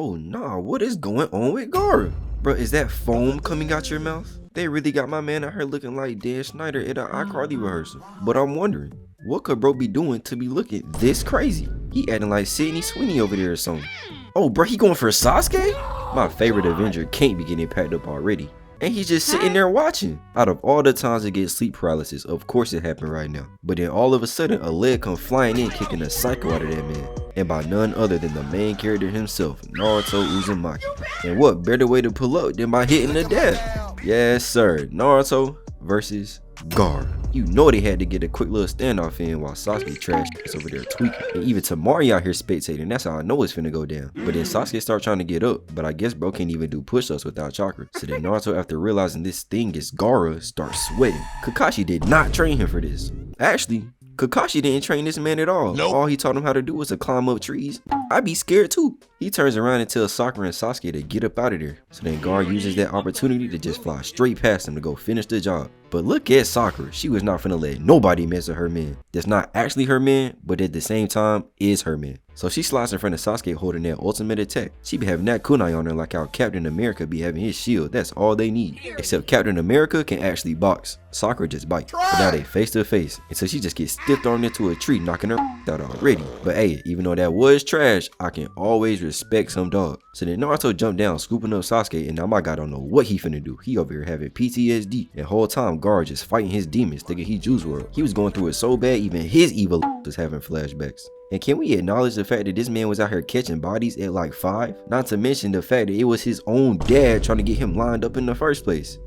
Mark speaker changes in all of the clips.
Speaker 1: Oh nah, what is going on with Gaara? Bro, is that foam coming out your mouth? They really got my man out here looking like Dan Schneider at an iCarly rehearsal. But I'm wondering, what could bro be doing to be looking this crazy? He acting like Sydney Sweeney over there or something. Oh bro, he going for Sasuke? My favorite Avenger can't be getting packed up already. And he's just sitting there watching. Out of all the times to get sleep paralysis, of course it happened right now. But then all of a sudden, a leg come flying in, kicking a psycho out of that man. And by none other than the main character himself, Naruto Uzumaki. And what better way to pull up than by hitting the death? Yes sir, Naruto versus Gaara. You know they had to get a quick little standoff in while Sasuke trash is over there tweaking. And even Tamari out here spectating, that's how I know it's finna go down. But then Sasuke start trying to get up, but I guess bro can't even do push-ups without chakra. So then Naruto, after realizing this thing is Gaara, starts sweating. Kakashi did not train him for this. Actually, Kakashi didn't train this man at all. Nope. All he taught him how to do was to climb up trees. I'd be scared too. He turns around and tells Sakura and Sasuke to get up out of there. So then Gaara uses that opportunity to just fly straight past him to go finish the job. But look at Sakura. She was not finna let nobody mess with her man. That's not actually her man, but at the same time is her man. So she slides in front of Sasuke holding that ultimate attack. She be having that kunai on her like how Captain America be having his shield. That's all they need. Except Captain America can actually box. Sakura just bites. But now they face to face. And so she just gets stiff thrown into a tree, knocking her out already. But hey, even though that was trash, I can always respect some dog. So then Naruto jumped down, scooping up Sasuke, and now my guy don't know what he finna do. He over here having PTSD. And whole time Gaara just fighting his demons, thinking he Juice WRLD. He was going through it so bad, even his evil was having flashbacks. And can we acknowledge the fact that this man was out here catching bodies at like 5? Not to mention the fact that it was his own dad trying to get him lined up in the first place.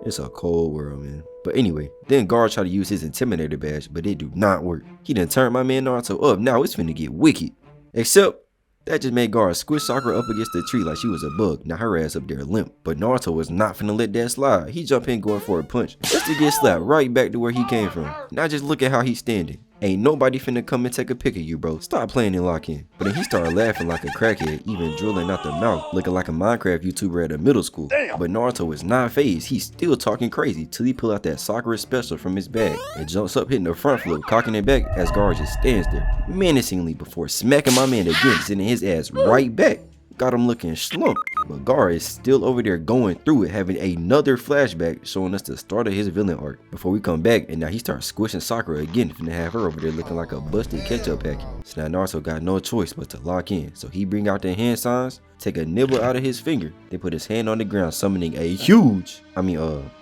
Speaker 1: It's a cold world, man. But anyway, then Gaara tried to use his Intimidator badge, but it do not work. He done turned my man Naruto up. Now it's finna get wicked. Except that just made Gaara squish Sakura up against the tree like she was a bug. Now her ass up there limp. But Naruto was not finna let that slide. He jumped in going for a punch just to get slapped right back to where he came from. Now just look at how he's standing. Ain't nobody finna come and take a pic of you, bro. Stop playing and lock in. But then he started laughing like a crackhead, even drilling out the mouth, looking like a Minecraft YouTuber at a middle school. Damn. But Naruto is not phased. He's still talking crazy till he pull out that Sakura special from his bag and jumps up, hitting the front flip, cocking it back as Gaara just stands there menacingly before smacking my man again, sending his ass right back. Got him looking slumped. But Gaara is still over there going through it, having another flashback showing us the start of his villain arc. Before we come back, and now he starts squishing Sakura again, finna have her over there looking like a busted ketchup packet. So now Naruto got no choice but to lock in. So he bring out the hand signs, take a nibble out of his finger, then put his hand on the ground, summoning a huge,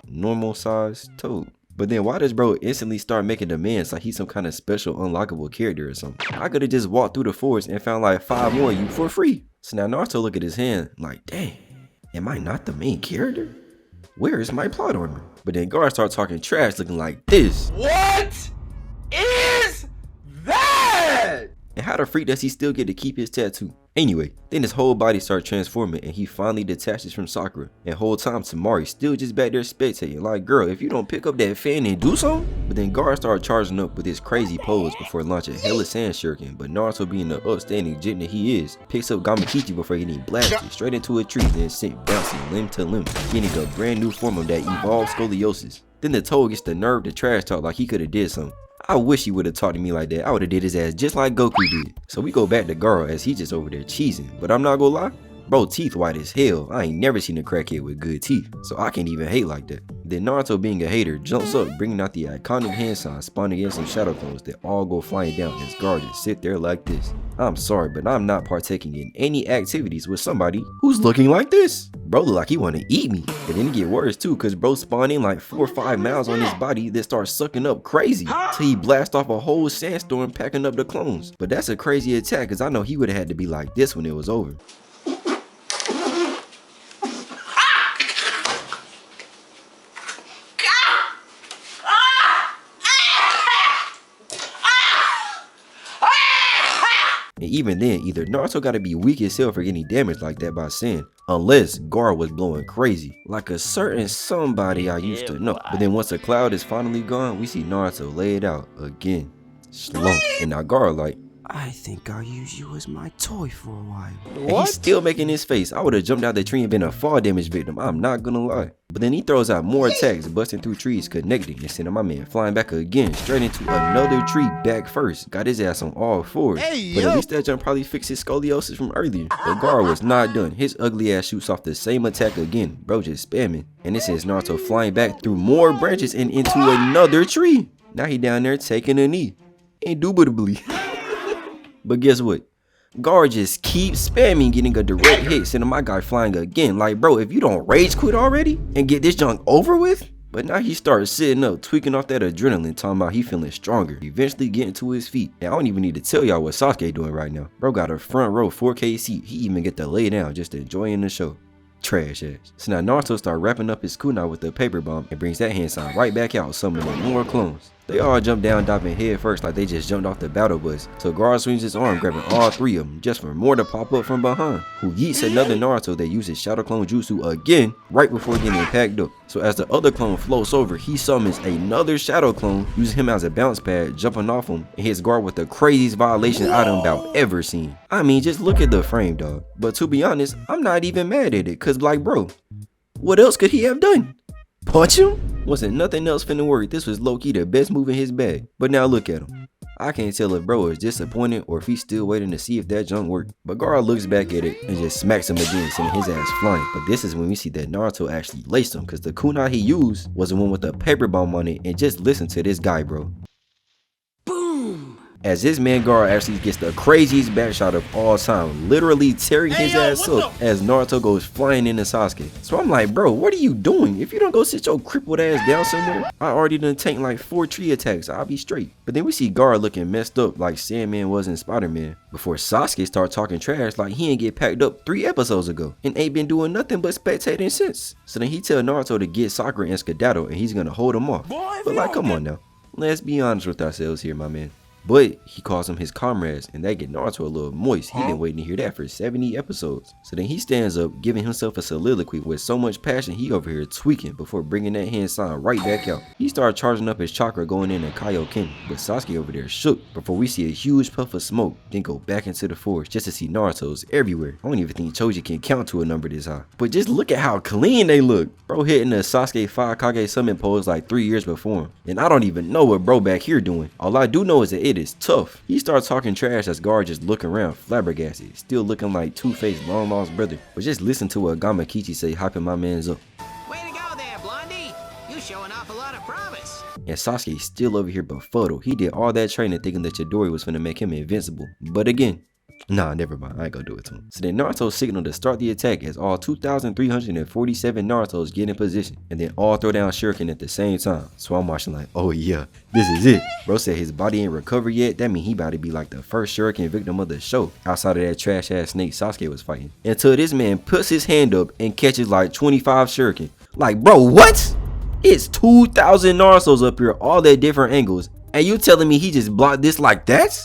Speaker 1: normal sized toad. But then why does bro instantly start making demands like he's some kind of special unlockable character or something? I could have just walked through the forest and found like 5 more of you for free. So now Naruto look at his hand like, dang, am I not the main character? Where is my plot armor? But then Gaara starts talking trash looking like this. What is that? And how the freak does he still get to keep his tattoo? Anyway, then his whole body starts transforming and he finally detaches from Sakura. And whole time Tamari still just back there spectating like, girl, if you don't pick up that fan and do something. But then Gaara started charging up with his crazy pose before launching hella sand shuriken. But Naruto, being the upstanding gent that he is, picks up Gamakichi before getting blasted straight into a tree, then sent bouncing limb to limb, getting a brand new form of that evolved scoliosis. Then the toad gets the nerve to trash talk like he could have did something. I wish he would have talked to me like that. I would have did his ass just like Goku did. So we go back to Gaara as he just over there cheesing. But I'm not gonna lie, bro, teeth white as hell. I ain't never seen a crackhead with good teeth, so I can't even hate like that. Then Naruto, being a hater, jumps up, bringing out the iconic hand sign, spawning in some shadow clones that all go flying down as Gaara just sit there like this. I'm sorry, but I'm not partaking in any activities with somebody who's looking like this. Bro look like he wanna eat me. And then it get worse too, cause bro spawned in like 4 or 5 mouths on his body that starts sucking up crazy till he blast off a whole sandstorm packing up the clones. But that's a crazy attack, cause I know he would have had to be like this when it was over. And even then, either Naruto gotta be weak as hell for getting damaged like that by sand, unless Gaara was blowing crazy, like a certain somebody I used to know. But then once the cloud is finally gone, we see Naruto lay it out again, slow. And now Gaara like, I think I'll use you as my toy for a while. What? And he's still making his face. I would have jumped out the tree and been a fall damage victim, I'm not gonna lie. But then he throws out more attacks, busting through trees, connecting, and sending my man flying back again, straight into another tree back first. Got his ass on all fours. But at least that jump probably fixed his scoliosis from earlier. But Gaara was not done. His ugly ass shoots off the same attack again. Bro just spamming. And this is Naruto flying back through more branches and into another tree. Now he down there taking a knee. Indubitably. But guess what? Gaara just keeps spamming, getting a direct hit, sending my guy flying again. Like, bro, if you don't rage quit already and get this junk over with. But now he starts sitting up, tweaking off that adrenaline, talking about he feeling stronger, eventually getting to his feet. And I don't even need to tell y'all what Sasuke doing right now. Bro got a front row 4K seat. He even get to lay down, just enjoying the show. Trash ass. So now Naruto start wrapping up his kunai with the paper bomb and brings that hand sign right back out, summoning more clones. They all jump down, diving head first like they just jumped off the battle bus. So Gaara swings his arm, grabbing all three of them, just for more to pop up from behind. Who yeets another Naruto that uses Shadow Clone Jutsu again, right before getting packed up. So as the other clone floats over, he summons another Shadow Clone, using him as a bounce pad, jumping off him, and hits Gaara with the craziest violation item about ever seen. I mean, just look at the frame, dog. But to be honest, I'm not even mad at it, cause like, bro, what else could he have done? Punch him? Wasn't nothing else finna work. This was low-key the best move in his bag. But now look at him. I can't tell if bro is disappointed or if he's still waiting to see if that junk worked. But Gaara looks back at it and just smacks him again, sending his ass flying. But this is when we see that Naruto actually laced him, because the kunai he used was the one with the paper bomb on it. And just listen to this guy, bro. As this man Gaara actually gets the craziest backshot of all time, literally tearing his ass up as Naruto goes flying into Sasuke. So I'm like, bro, what are you doing? If you don't go sit your crippled ass down somewhere, I already done tanked like 4 tree attacks, I'll be straight. But then we see Gaara looking messed up like Sandman was in Spider-Man, before Sasuke start talking trash like he ain't get packed up 3 episodes ago and ain't been doing nothing but spectating since. So then he tell Naruto to get Sakura and skedaddle and he's gonna hold him off. But like, come on now, let's be honest with ourselves here, my man. But he calls them his comrades, and that get Naruto a little moist. He been waiting to hear that for 70 episodes. So then he stands up, giving himself a soliloquy with so much passion he over here tweaking before bringing that hand sign right back out. He started charging up his chakra going in Kaioken, but Sasuke over there shook before we see a huge puff of smoke, then go back into the forest just to see Naruto's everywhere. I don't even think Choji can count to a number this high. But just look at how clean they look. Bro hitting the Sasuke 5 Kage summon pose like 3 years before him. And I don't even know what bro back here doing. All I do know is that it is tough. He starts talking trash as Gaara just looking around flabbergasted, still looking like Two-Faced long lost brother. But just listen to what Gamakichi say, hyping my mans up.
Speaker 2: Way to go there, Blondie. You showing off a lot of promise.
Speaker 1: And Sasuke still over here befuddled. He did all that training thinking that Chidori was finna make him invincible. But again, nah, never mind. I ain't gonna do it to him. So then Naruto signaled to start the attack as all 2,347 Narutos get in position and then all throw down Shuriken at the same time. So I'm watching like, oh yeah, this is it. Bro said his body ain't recovered yet. That mean he about to be like the first Shuriken victim of the show outside of that trash ass snake Sasuke was fighting. Until this man puts his hand up and catches like 25 Shuriken. Like, bro, what? It's 2,000 Narutos up here, all at different angles. And you telling me he just blocked this like that?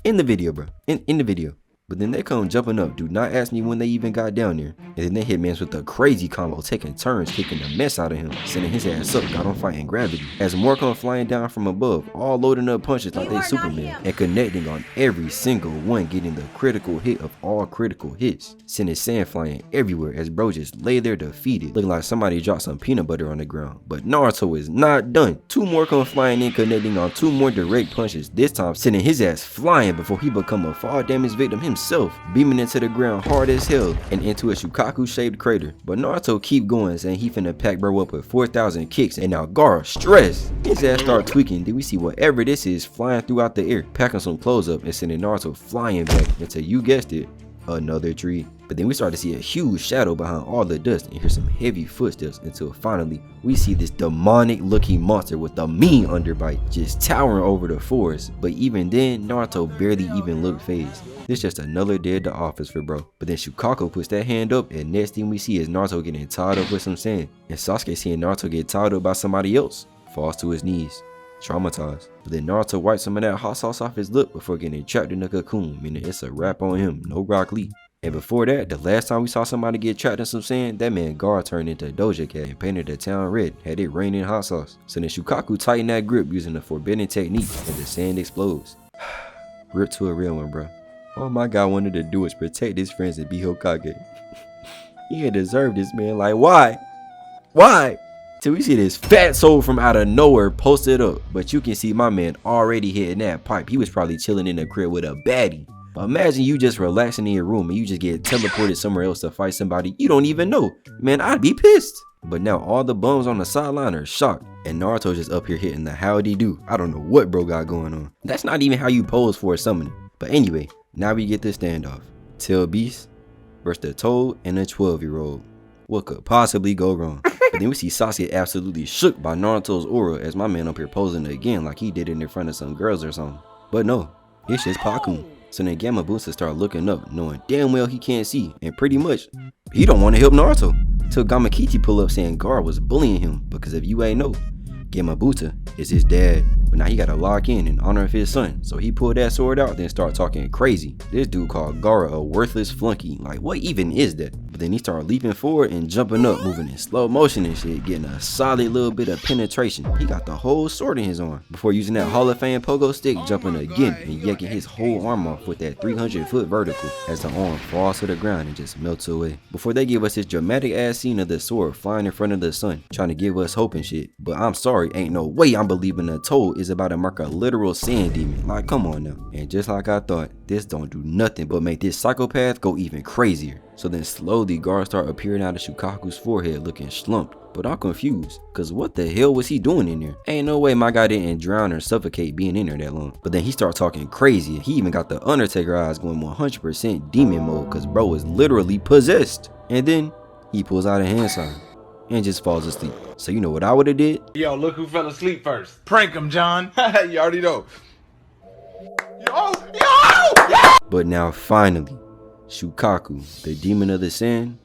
Speaker 1: In the video, bro. In the video. But then they come jumping up. Do not ask me when they even got down there. And then they hit mans with a crazy combo, taking turns, kicking the mess out of him, sending his ass up, got on fighting gravity. As more come flying down from above, all loading up punches like they Superman, and connecting on every single one, getting the critical hit of all critical hits, sending sand flying everywhere as bro just lay there defeated, looking like somebody dropped some peanut butter on the ground. But Naruto is not done. 2 more come flying in, connecting on 2 more direct punches, this time sending his ass flying before he become a fall damage victim himself, beaming into the ground hard as hell and into a Shukaku shaped crater. But Naruto keep going, saying he finna pack bro up with 4,000 kicks, and now Gaara stressed. His ass start tweaking. Then we see whatever this is flying throughout the air, packing some clothes up and sending Naruto flying back into, you guessed it, another tree. But then we start to see a huge shadow behind all the dust and hear some heavy footsteps until finally we see this demonic looking monster with a mean underbite just towering over the forest. But even then, Naruto barely even looked phased. This just another day at the office for bro. But then Shukaku puts that hand up, and next thing we see is Naruto getting tied up with some sand. And Sasuke seeing Naruto get tied up by somebody else, falls to his knees, traumatized. But then Naruto wipes some of that hot sauce off his lip before getting trapped in a cocoon, meaning it's a wrap on him, no Rock Lee. And before that, the last time we saw somebody get trapped in some sand, that man Gaara turned into a Doja Cat and painted the town red, had it raining hot sauce. So then Shukaku tightened that grip using the forbidden technique, and the sand explodes. Grip to a real one, bro. All my guy wanted to do is protect his friends and be Hokage. He ain't deserved this, man. Like, why? Why? Till we see this fat soul from out of nowhere posted up. But you can see my man already hitting that pipe. He was probably chilling in the crib with a baddie. Imagine you just relaxing in your room and you just get teleported somewhere else to fight somebody you don't even know. Man, I'd be pissed. But now all the bums on the sideline are shocked. And Naruto just up here hitting the howdy do. I don't know what bro got going on. That's not even how you pose for a summoning. But anyway, now we get this standoff. Tail Beast versus the Toad and a 12-year-old. What could possibly go wrong? But then we see Sasuke absolutely shook by Naruto's aura as my man up here posing again like he did it in front of some girls or something. But no, it's just Pakun. So then Gamabunsa start looking up, knowing damn well he can't see, and pretty much, he don't want to help Naruto. Till Gamakiti pull up saying Gaara was bullying him, because if you ain't know, Gamabunsa is his dad. But now he gotta lock in honor of his son. So he pulled that sword out, then start talking crazy. This dude called Gaara a worthless flunky. Like, what even is that? But then he started leaping forward and jumping up, moving in slow motion and shit, getting a solid little bit of penetration. He got the whole sword in his arm. Before using that Hall of Fame pogo stick, jumping again and yanking his whole arm off with that 300-foot vertical as the arm falls to the ground and just melts away. Before they give us this dramatic ass scene of the sword flying in front of the sun, trying to give us hope and shit. But I'm sorry, ain't no way I'm believing the Toad is about to mark a literal sand demon. Like, come on now. And just like I thought, this don't do nothing but make this psychopath go even crazier. So then slowly guards start appearing out of Shukaku's forehead looking slumped. But I'm confused, cause what the hell was he doing in there? Ain't no way my guy didn't drown or suffocate being in there that long. But then he started talking crazy. He even got the Undertaker eyes going 100% demon mode, cause bro is literally possessed. And then he pulls out a hand sign and just falls asleep. So you know what I would've did?
Speaker 3: Yo, look who fell asleep first. Prank him, John. You already know. Yo!
Speaker 1: But now finally, Shukaku, the demon of the sand,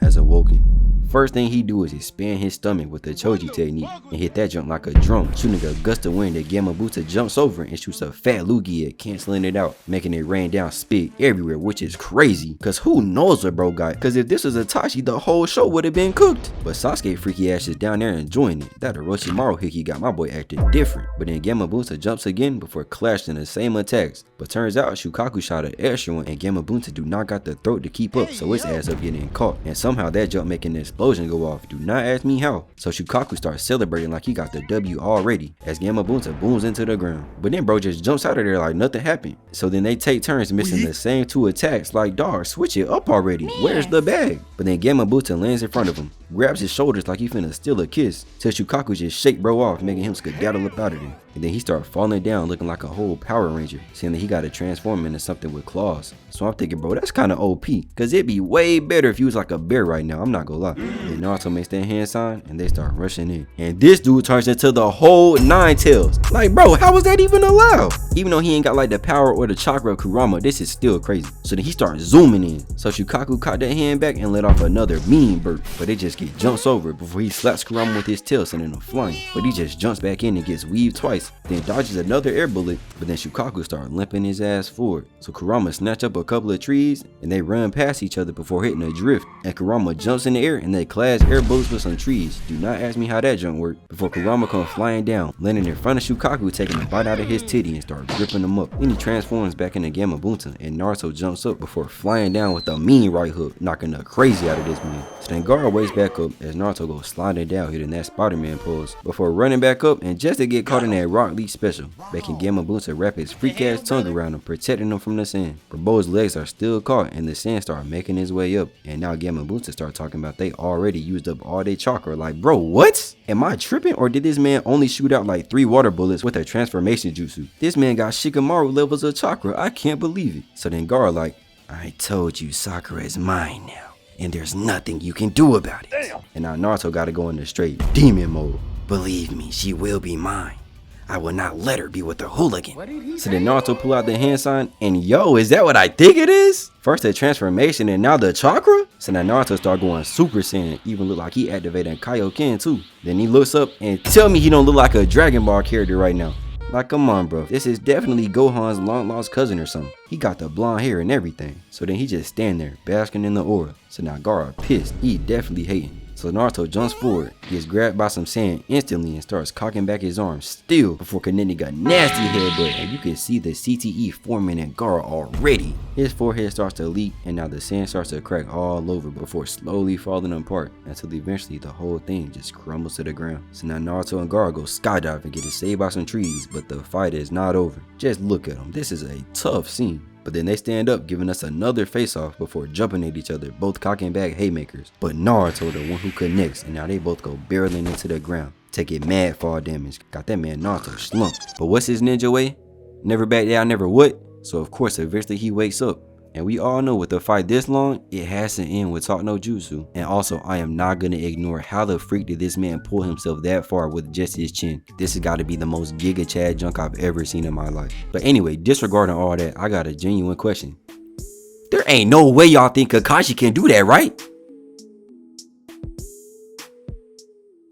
Speaker 1: has awoken. First thing he do is expand his stomach with the Choji technique and hit that jump like a drum, shooting a gust of wind that Gamabunsa jumps over and shoots a fat loogie at, canceling it out, making it rain down spit everywhere, which is crazy, cause who knows what bro got, cause if this was Itachi, the whole show would have been cooked. But Sasuke freaky ass is down there enjoying it. That Orochimaru hickey got my boy acting different. But then Gamabunsa jumps again before clashing the same attacks. But turns out Shukaku shot an extra one and Gamabunsa do not got the throat to keep up, so his ass up getting caught. And somehow that jump making an explosion go off. Do not ask me how. So Shukaku starts celebrating like he got the W already as Gamabunsa booms into the ground. But then bro just jumps out of there like nothing happened. So then they take turns missing the same two attacks. Like, dog, switch it up already. Where's the bag? But then Gamabunsa lands in front of him, grabs his shoulders like he finna steal a kiss, till Shukaku just shake bro off, making him skedaddle up out of there. And then he started falling down looking like a whole Power Ranger, saying that he gotta transform into something with claws. So I'm thinking, bro, that's kinda OP, cause it'd be way better if he was like a bear right now, I'm not gonna lie. Then Naruto makes that hand sign and they start rushing in. And this dude turns into the whole 9 tails. Like, bro, how was that even allowed? Even though he ain't got like the power or the chakra of Kurama, this is still crazy. So then he starts zooming in. So Shukaku caught that hand back and let off another mean burp, but it just gets jumps over before he slaps Kurama with his tail, sending him flying. But he just jumps back in and gets weaved twice, then dodges another air bullet, but then Shukaku starts limping his ass forward. So Kurama snatch up a couple of trees and they run past each other before hitting a drift. And Kurama jumps in the air and they clash air bullets with some trees. Do not ask me how that jump worked. Before Kurama comes flying down, landing in front of Shukaku, taking a bite out of his titty and start gripping him up. Then he transforms back into Gamabunsa and Naruto jumps up before flying down with a mean right hook, knocking the crazy out of this man. So then Gaara wakes back up as Naruto goes sliding down, hitting that Spider-Man pose before running back up and just to get caught in that Rock Lee special, making Gamabunsa wrap his freak ass tongue around him, protecting him from the sand. But Bo's legs are still caught and the sand start making his way up, and now Gamabunsa start talking about they already used up all their chakra. Like, bro, what? Am I tripping, or did this man only shoot out like 3 water bullets with a transformation jutsu? This man got Shikamaru levels of chakra. I can't believe it. So then Gaara like, I told you Sakura is mine now, and there's nothing you can do about it. Damn. And now Naruto gotta go into straight demon mode. Believe me, she will be mine. I will not let her be with the hooligan. So then Naruto pull out the hand sign, and yo, is that what I think it is? First the transformation and now the chakra? So now Naruto start going Super Saiyan, even look like he activating Kaioken too. Then he looks up and tell me he don't look like a Dragon Ball character right now. Like, come on, bro. This is definitely Gohan's long lost cousin or something. He got the blonde hair and everything. So then he just stand there, basking in the aura. So now Gaara pissed. He definitely hating. So Naruto jumps forward, gets grabbed by some sand instantly and starts cocking back his arms still before connecting a nasty headbutt, and you can see the CTE forming in Gaara already. His forehead starts to leak and now the sand starts to crack all over before slowly falling apart until eventually the whole thing just crumbles to the ground. So now Naruto and Gaara go skydiving and get saved by some trees, but the fight is not over. Just look at them, this is a tough scene. But then they stand up, giving us another face-off before jumping at each other, both cocking back haymakers. But Naruto, the one who connects, and now they both go barreling into the ground, taking mad fall damage. Got that man Naruto slumped. But what's his ninja way? Never back down, never what? So of course, eventually he wakes up. And we all know with the fight this long, it has to end with talk no jutsu. And also, I am not gonna ignore how the freak did this man pull himself that far with just his chin. This has gotta be the most Giga Chad junk I've ever seen in my life. But anyway, disregarding all that, I got a genuine question. There ain't no way y'all think Kakashi can do that, right?